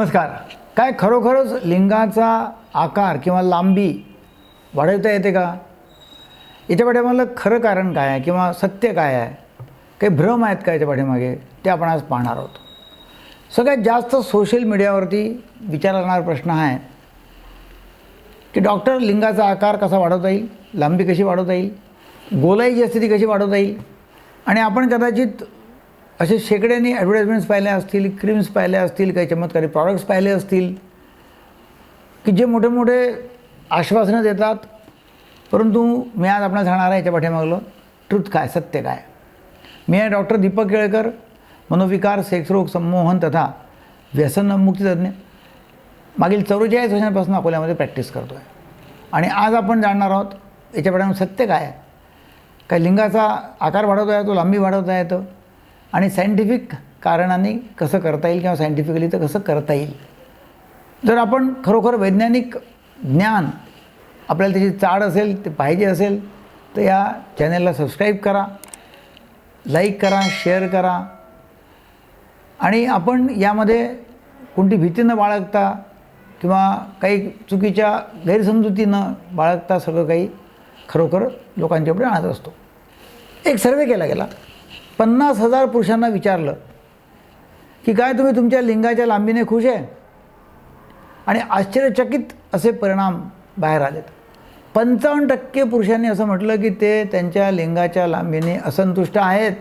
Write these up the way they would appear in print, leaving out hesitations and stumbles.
नमस्कार. काय खरोखरच लिंगाचा आकार किंवा लांबी वाढवता येते का? याच्या पाठीमागलं खरं कारण काय आहे किंवा सत्य काय आहे, काही भ्रम आहेत का याच्या पाठीमागे, ते आपण आज पाहणार आहोत. सगळ्यात जास्त सोशल मीडियावरती विचारला प्रश्न हा आहे की डॉक्टर, लिंगाचा आकार कसा वाढवता येईल, लांबी कशी वाढवता येईल, गोलाई जी असते ती कशी वाढवता येईल. आणि आपण कदाचित असे शेकड्यांनी ॲडव्हर्टाइजमेंट्स पाहिल्या असतील, क्रीम्स पाहिल्या असतील, काही चमत्कारी प्रॉडक्ट्स पाहिले असतील की जे मोठे मोठे आश्वासनं देतात, परंतु मी आज आपल्याला सांगणार आहे याच्या पाठीमागलं ट्रुथ काय, सत्य काय. मी आहे डॉक्टर दीपक केळकर, मनोविकार, सेक्सरोग, संमोहन तथा व्यसनमुक्ती तज्ज्ञ. मागील 44 वर्षांपासून अकोल्यामध्ये प्रॅक्टिस करतो आहे. आणि आज आपण जाणणार आहोत याच्या पाठीमागं सत्य काय आहे. काय लिंगाचा आकार वाढवता येतो, लांबी वाढवता येतं, आणि सायंटिफिक कारणांनी कसं करता येईल किंवा सायंटिफिकली तर कसं करता येईल. जर आपण खरोखर वैज्ञानिक ज्ञान आपल्याला त्याची चाड असेल, ते पाहिजे असेल, तर या चॅनलला सबस्क्राईब करा, लाईक करा, शेअर करा. आणि आपण यामध्ये कोणती भीती न बाळगता किंवा काही चुकीच्या गैरसमजुती न बाळगता सगळं काही खरोखर लोकांच्यापुढे आणत असतो. एक सर्वे केला गेला. 50,000 पुरुषांना विचारलं की काय तुम्ही तुमच्या लिंगाच्या लांबीने खुश आहे, आणि आश्चर्यचकित असे परिणाम बाहेर आलेत. 55% पुरुषांनी असं म्हटलं की ते त्यांच्या लिंगाच्या लांबीने असंतुष्ट आहेत.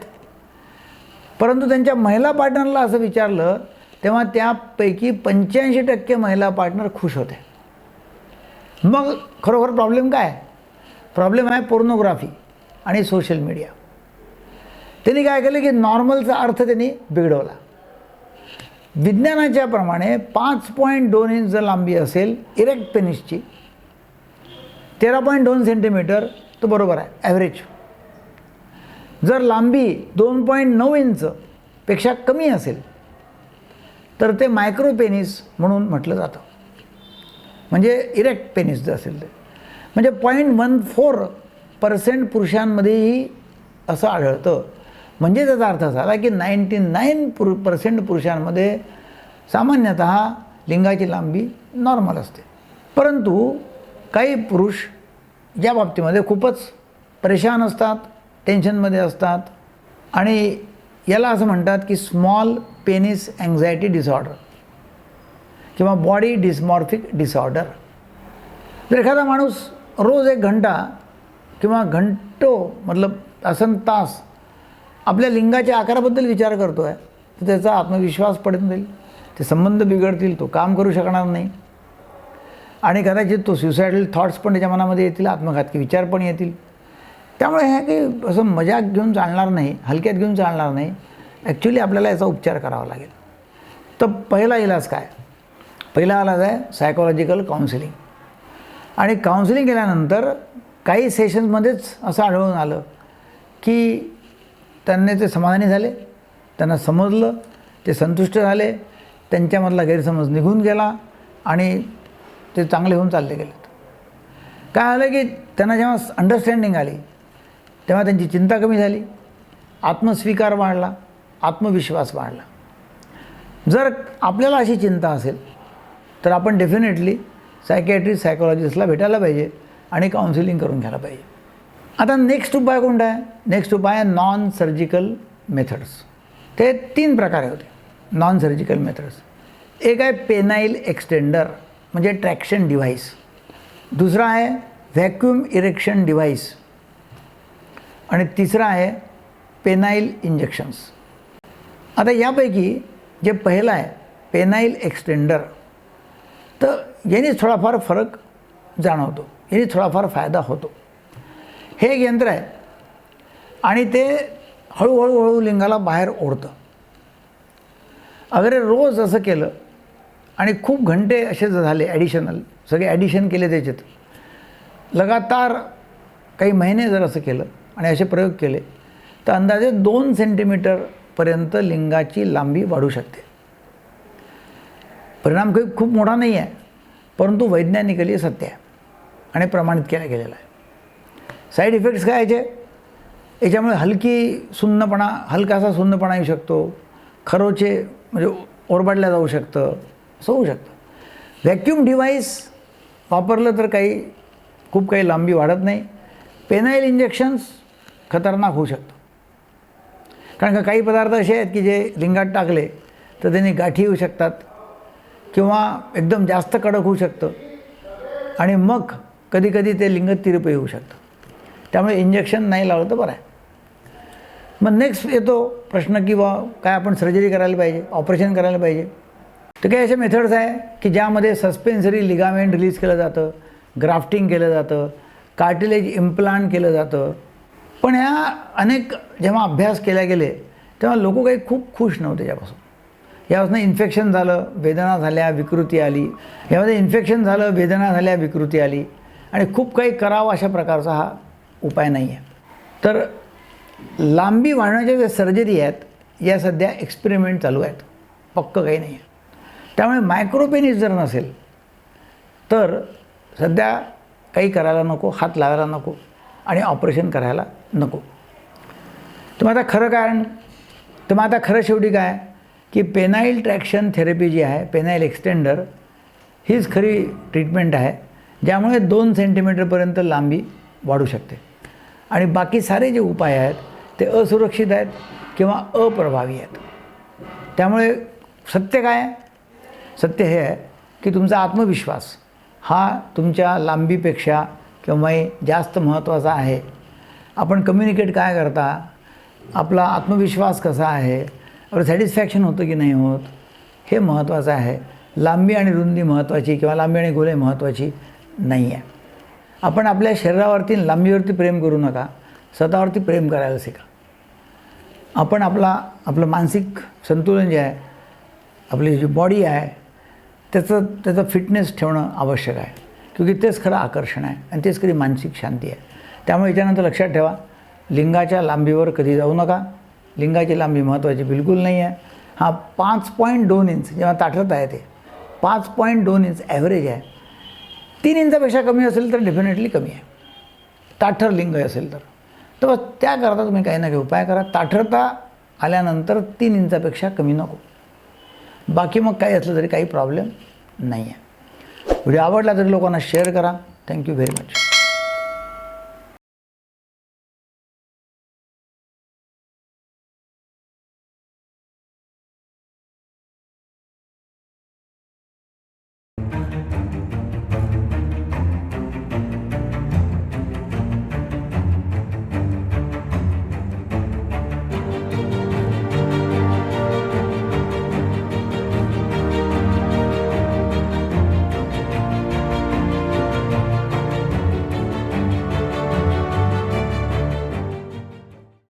परंतु त्यांच्या महिला पार्टनरला असं विचारलं तेव्हा त्यापैकी 85% महिला पार्टनर खुश होते. मग खरोखर प्रॉब्लेम काय? प्रॉब्लेम आहे पोर्नोग्राफी आणि सोशल मीडिया. त्यांनी काय केलं की नॉर्मलचा अर्थ त्यांनी बिघडवला. विज्ञानाच्या प्रमाणे 5.2 इंच जर लांबी असेल इरेक्ट पेनिसची, 13.2 सेंटीमीटर, तो बरोबर आहे ॲव्हरेज. जर लांबी 2.9 इंचपेक्षा कमी असेल तर ते मायक्रो पेनिस म्हणून म्हटलं जातं. म्हणजे इरेक्ट पेनिस जर असेल ते, म्हणजे 0.14% पुरुषांमध्येही असं आढळतं. म्हणजे त्याचा अर्थ असा आला की 99% पुरुषांमध्ये सामान्यतः लिंगाची लांबी नॉर्मल असते. परंतु काही पुरुष या बाबतीमध्ये खूपच परेशान असतात, टेन्शनमध्ये असतात, आणि याला असं म्हणतात की स्मॉल पेनिस अँक्झायटी डिसऑर्डर किंवा बॉडी डिस्मॉर्फिक डिसऑर्डर. जर एखादा माणूस रोज 1 घंटा किंवा घंटो मतलब तासन तास आपल्या लिंगाच्या आकाराबद्दल विचार करतो आहे, तर त्याचा आत्मविश्वास पडत जाईल, ते संबंध बिघडतील, तो काम करू शकणार नाही, आणि कदाचित तो सुसायडल थॉट्स पण त्याच्या मनामध्ये येतील, आत्मघातकी विचार पण येतील. त्यामुळे हे काही असं मजाक घेऊन चालणार नाही, हलक्यात घेऊन चालणार नाही. ॲक्च्युली आपल्याला याचा उपचार करावा लागेल. तर पहिला इलाज काय? पहिला इलाज आहे सायकोलॉजिकल काउन्सिलिंग. आणि काउन्सिलिंग केल्यानंतर काही सेशन्समध्येच असं आढळून आलं की त्यांनी ते समाधानी झाले, त्यांना समजलं, ते संतुष्ट झाले, त्यांच्यामधला गैरसमज निघून गेला आणि ते चांगले होऊन चालले गेलेत. काय झालं की त्यांना जेव्हा अंडरस्टँडिंग आली तेव्हा त्यांची चिंता कमी झाली, आत्मस्वीकार वाढला, आत्मविश्वास वाढला. जर आपल्याला अशी चिंता असेल तर आपण डेफिनेटली सायकॅट्रिस्ट, सायकोलॉजिस्टला भेटायला पाहिजे आणि काउन्सिलिंग करून घ्यायला पाहिजे. आता नेक्स्ट उपाय कोणता आहे? नेक्स्ट उपाय आहे नॉन सर्जिकल मेथड्स. ते 3 प्रकारे होते नॉन सर्जिकल मेथड्स. एक आहे पेनाईल एक्सटेंडर म्हणजे ट्रॅक्शन डिव्हाइस. दुसरा आहे व्हॅक्यूम इरेक्शन डिव्हाइस. आणि तिसरा आहे पेनाईल इंजेक्शन्स. आता यापैकी जे पहिलं आहे पेनाईल एक्सटेंडर, तर याने थोडाफार फरक जाणवतो, याने थोडाफार फायदा होतो. हे एक यंत्र आहे आणि ते हळूहळू लिंगाला बाहेर ओढतं. अगर रोज असं केलं आणि खूप घंटे असे झाले, ॲडिशनल सगळे ॲडिशन केले त्याच्यात, लगातार काही महिने जर असं केलं आणि असे प्रयोग केले तर अंदाजे 2 सेंटीमीटरपर्यंत लिंगाची लांबी वाढू शकते. परिणाम काही खूप मोठा नाही आहे, परंतु वैज्ञानिकली सत्य आहे आणि प्रमाणित केला गेलेला आहे. साईड इफेक्ट्स काय याचे? याच्यामुळे हलकासा सुन्नपणा येऊ शकतो, खरोचे म्हणजे ओरबाडल्या जाऊ शकतं, असं होऊ शकतं. व्हॅक्यूम डिव्हाइस वापरलं तर खूप काही लांबी वाढत नाही. पेनाईल इंजेक्शन्स खतरनाक होऊ शकतं, कारण का काही पदार्थ असे आहेत की जे लिंगात टाकले तर त्यांनी गाठी येऊ शकतात किंवा एकदम जास्त कडक होऊ शकतं आणि मग कधीकधी ते लिंग तिरपं येऊ शकतं. त्यामुळे इंजेक्शन नाही लावलं तर बरं आहे. मग नेक्स्ट येतो प्रश्न की काय आपण सर्जरी करायला पाहिजे, ऑपरेशन करायला पाहिजे. तर काही असे मेथड्स आहे की ज्यामध्ये सस्पेन्सरी लिगामेंट रिलीज केलं जातं, ग्राफ्टिंग केलं जातं, कार्टिलेज इम्प्लांट केलं जातं. पण ह्या अनेक जेव्हा अभ्यास केले गेले तेव्हा लोक काही खूप खुश नव्हते यापासून. यापासून इन्फेक्शन झालं, वेदना झाल्या, विकृती आली. यामध्ये इन्फेक्शन झालं, वेदना झाल्या, विकृती आली आणि खूप काही करावं अशा प्रकारचा हा उपाय नाही आहे. तर लांबी वाढवण्याच्या ज्या सर्जरी आहेत या सध्या एक्सपेरिमेंट चालू आहेत, पक्कं काही नाही आहे. त्यामुळे मायक्रोपेनिस जर नसेल तर सध्या काही करायला नको, हात लावायला नको आणि ऑपरेशन करायला नको. तर मग आता खरं शेवटी काय की पेनाईल ट्रॅक्शन थेरपी जी आहे, पेनाईल एक्सटेंडर, हीच खरी ट्रीटमेंट आहे ज्यामुळे 2 सेंटीमीटरपर्यंत लांबी वाढू शकते. आणि बाकी सारे जे उपाय आहेत ते असुरक्षित आहेत किंवा अप्रभावी आहेत. त्यामुळे सत्य काय आहे? सत्य हे आहे की तुमचा आत्मविश्वास हा तुमच्या लांबीपेक्षा केव्हाही जास्त महत्त्वाचा आहे. आपण कम्युनिकेट काय करता, आपला आत्मविश्वास कसा आहे, आपलं सॅटिस्फॅक्शन होतं की नाही होत, हे महत्त्वाचं आहे. लांबी आणि रुंदी महत्त्वाची किंवा लांबी आणि गोले महत्त्वाची नाही आहे. आपण आपल्या शरीरावरती लांबीवरती प्रेम करू नका, स्वतःवरती प्रेम करायला शिका. आपण आपलं मानसिक संतुलन जे आहे, आपली जी बॉडी आहे त्याचं फिटनेस ठेवणं आवश्यक आहे, क्योंकि तेच खरं आकर्षण आहे आणि तेच खरी मानसिक शांती आहे. त्यामुळे याच्यानंतर लक्षात ठेवा, लिंगाच्या लांबीवर कधी जाऊ नका. लिंगाची लांबी महत्त्वाची बिलकुल नाही आहे. हा 5.2 इंच जेव्हा ताठरता आहे ते 5.2 इंच ॲव्हरेज आहे. 3 इंचापेक्षा कमी असेल तर डेफिनेटली कमी आहे, ताठर लिंग असेल तर. तर बस त्याकरता तुम्ही काही ना काही उपाय करा. ताठरता आल्यानंतर 3 इंचापेक्षा कमी नको. बाकी मग काही असलं तरी काही प्रॉब्लेम नाही आहे. व्हिडिओ आवडला तरी लोकांना शेअर करा. Thank you very much.